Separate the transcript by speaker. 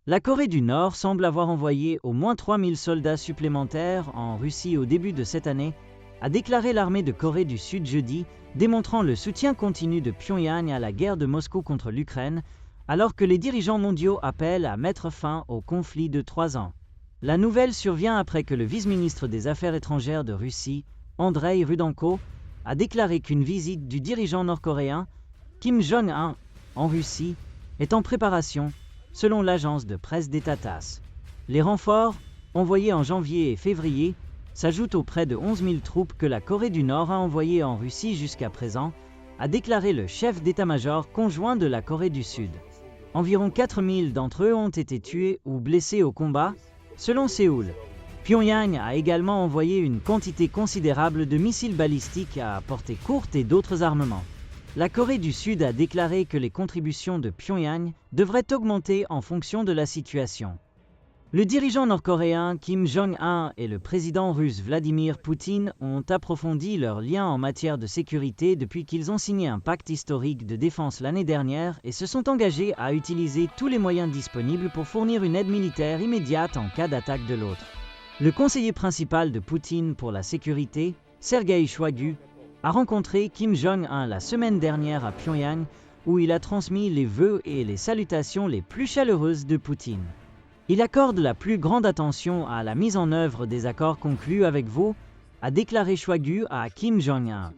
Speaker 1: La Corée du Nord semble avoir envoyé au moins 3000 soldats supplémentaires en Russie au début de cette année, a déclaré l'armée de Corée du Sud jeudi, démontrant le soutien continu de Pyongyang à la guerre de Moscou contre l'Ukraine, alors que les dirigeants mondiaux appellent à mettre fin au conflit de 3 ans. La nouvelle survient après que le vice-ministre des Affaires étrangères de Russie, Andrei Rudenko, a déclaré qu'une visite du dirigeant nord-coréen, Kim Jong-un, en Russie, est en préparation, selon l'agence de presse d'État TASS. Les renforts, envoyés en janvier et février, s'ajoutent aux près de 11 000 troupes que la Corée du Nord a envoyées en Russie jusqu'à présent, a déclaré le chef d'état-major conjoint de la Corée du Sud. Environ 4 000 d'entre eux ont été tués ou blessés au combat, selon Séoul. Pyongyang a également envoyé une quantité considérable de missiles balistiques à portée courte et d'autres armements. La Corée du Sud a déclaré que les contributions de Pyongyang devraient augmenter en fonction de la situation. Le dirigeant nord-coréen Kim Jong-un et le président russe Vladimir Poutine ont approfondi leurs liens en matière de sécurité depuis qu'ils ont signé un pacte historique de défense l'année dernière et se sont engagés à utiliser tous les moyens disponibles pour fournir une aide militaire immédiate en cas d'attaque de l'autre. Le conseiller principal de Poutine pour la sécurité, Sergueï Shoigu, a rencontré Kim Jong-un la semaine dernière à Pyongyang, où il a transmis les vœux et les salutations les plus chaleureuses de Poutine. Il accorde la plus grande attention à la mise en œuvre des accords conclus avec vous, a déclaré Shoigu à Kim Jong-un.